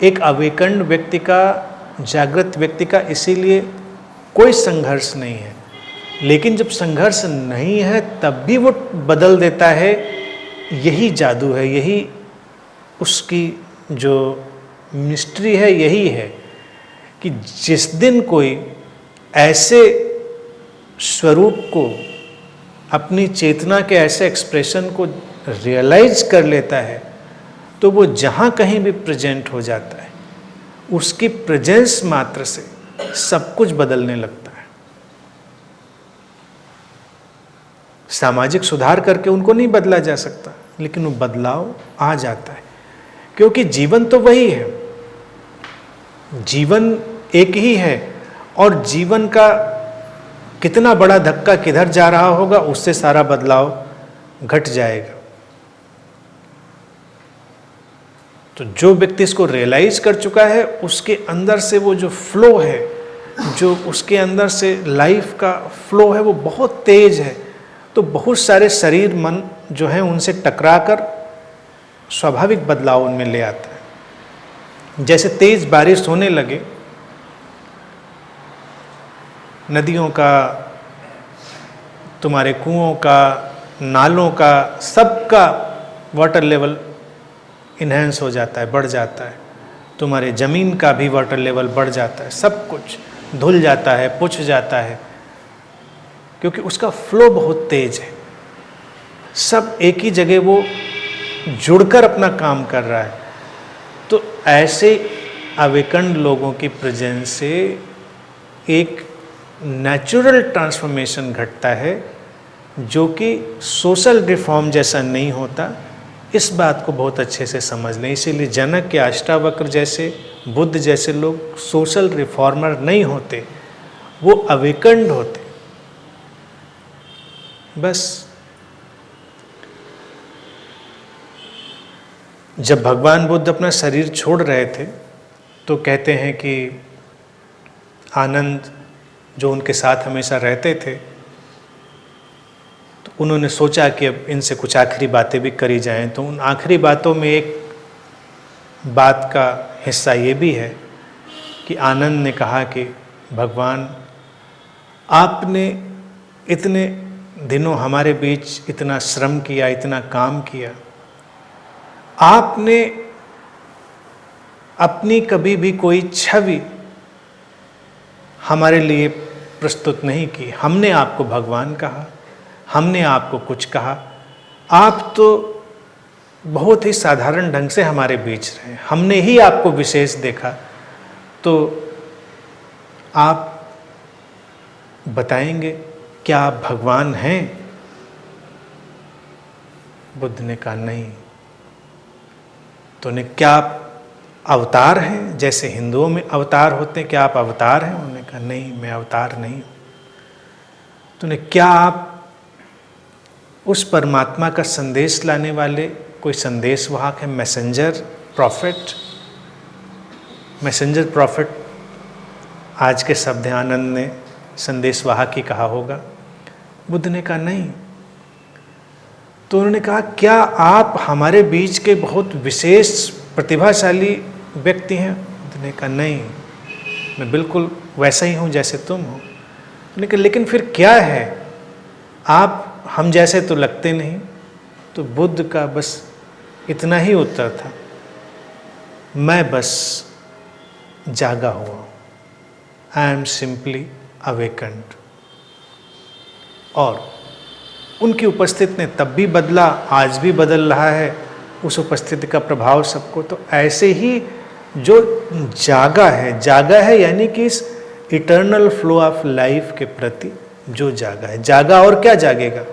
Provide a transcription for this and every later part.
एक अवेकन्ड व्यक्ति का, जागृत व्यक्ति का इसीलिए कोई संघर्ष नहीं है, लेकिन जब संघर्ष नहीं है तब भी वो बदल देता है। यही जादू है, यही उसकी जो मिस्ट्री है, यही है कि जिस दिन कोई ऐसे स्वरूप को, अपनी चेतना के ऐसे एक्सप्रेशन को रियलाइज कर लेता है, तो वो जहाँ कहीं भी प्रेजेंट हो जाता है, उसकी प्रेजेंस मात्र से सब कुछ बदलने लगता है। सामाजिक सुधार करके उनको नहीं बदला जा सकता, लेकिन वो बदलाव आ जाता है, क्योंकि जीवन तो वही है, जीवन एक ही है, और जीवन का कितना बड़ा धक्का किधर जा रहा होगा, उससे सारा बदलाव घट जाएगा। तो जो व्यक्ति इसको रियलाइज कर चुका है, उसके अंदर से वो जो फ्लो है, जो उसके अंदर से लाइफ का फ्लो है, वो बहुत तेज है। तो बहुत सारे शरीर मन जो हैं उनसे टकराकर स्वाभाविक बदलाव उनमें ले आता है। जैसे तेज बारिश होने लगे, नदियों का, तुम्हारे कुओं का, नालों का, सबका वाटर लेवल इन्हेंस हो जाता है, बढ़ जाता है। तुम्हारे ज़मीन का भी वाटर लेवल बढ़ जाता है, सब कुछ धुल जाता है, पुछ जाता है, क्योंकि उसका फ्लो बहुत तेज है। सब एक ही जगह वो जुड़कर अपना काम कर रहा है। तो ऐसे अवेकन्ड लोगों की प्रेजेंस से एक नेचुरल ट्रांसफॉर्मेशन घटता है, जो कि सोशल रिफॉर्म जैसा नहीं होता। इस बात को बहुत अच्छे से समझ लें। इसीलिए जनक के अष्टावक्र जैसे, बुद्ध जैसे लोग सोशल रिफॉर्मर नहीं होते, वो अवेकन्ड होते। बस जब भगवान बुद्ध अपना शरीर छोड़ रहे थे, तो कहते हैं कि आनंद जो उनके साथ हमेशा रहते थे, तो उन्होंने सोचा कि अब इनसे कुछ आखिरी बातें भी करी जाएं। तो उन आखिरी बातों में एक बात का हिस्सा ये भी है कि आनंद ने कहा कि भगवान, आपने इतने दिनों हमारे बीच इतना श्रम किया, इतना काम किया, आपने अपनी कभी भी कोई छवि हमारे लिए प्रस्तुत नहीं की। हमने आपको भगवान कहा, हमने आपको कुछ कहा, आप तो बहुत ही साधारण ढंग से हमारे बीच रहे, हमने ही आपको विशेष देखा। तो आप बताएंगे क्या आप भगवान हैं? बुद्ध ने कहा नहीं। तो ने क्या आप अवतार हैं, जैसे हिंदुओं में अवतार होते हैं, क्या आप अवतार हैं? उन्होंने कहा नहीं, मैं अवतार नहीं हूँ। तो ने क्या आप उस परमात्मा का संदेश लाने वाले कोई संदेशवाहक है, मैसेंजर प्रॉफिट? मैसेंजर प्रॉफिट आज के शब्द हैं, आनंद ने संदेशवाहक ही कहा होगा। बुद्ध ने कहा नहीं। तो उन्होंने कहा क्या आप हमारे बीच के बहुत विशेष प्रतिभाशाली व्यक्ति हैं? बुद्ध ने कहा नहीं, मैं बिल्कुल वैसा ही हूँ जैसे तुम हो। उन्होंने कहा लेकिन फिर क्या है, आप हम जैसे तो लगते नहीं। तो बुद्ध का बस इतना ही उत्तर था, मैं बस जागा हुआ, आई एम सिंपली अवेकन्ड। और उनकी उपस्थिति ने तब भी बदला, आज भी बदल रहा है उस उपस्थिति का प्रभाव सबको। तो ऐसे ही जो जागा है यानी कि इस इटर्नल फ्लो ऑफ लाइफ के प्रति जो जागा और क्या जागेगा?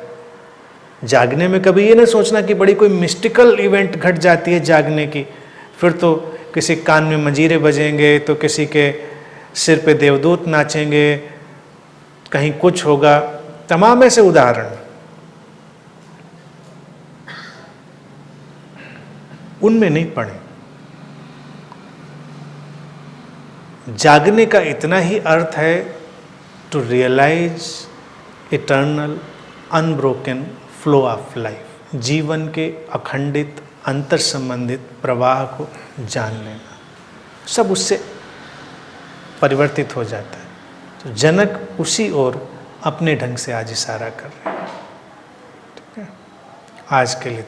जागने में कभी ये ना सोचना कि बड़ी कोई मिस्टिकल इवेंट घट जाती है जागने की, फिर तो किसी कान में मंजीरे बजेंगे, तो किसी के सिर पे देवदूत नाचेंगे, कहीं कुछ होगा। तमाम ऐसे उदाहरण, उनमें नहीं पड़े। जागने का इतना ही अर्थ है to realise eternal unbroken flow of life, जीवन के अखंडित अंतर संबंधित प्रवाह को जान लेना। सब उससे परिवर्तित हो जाता है। तो जनक उसी ओर अपने ढंग से आज इशारा कर रहे हैं। ठीक है, आज के लिए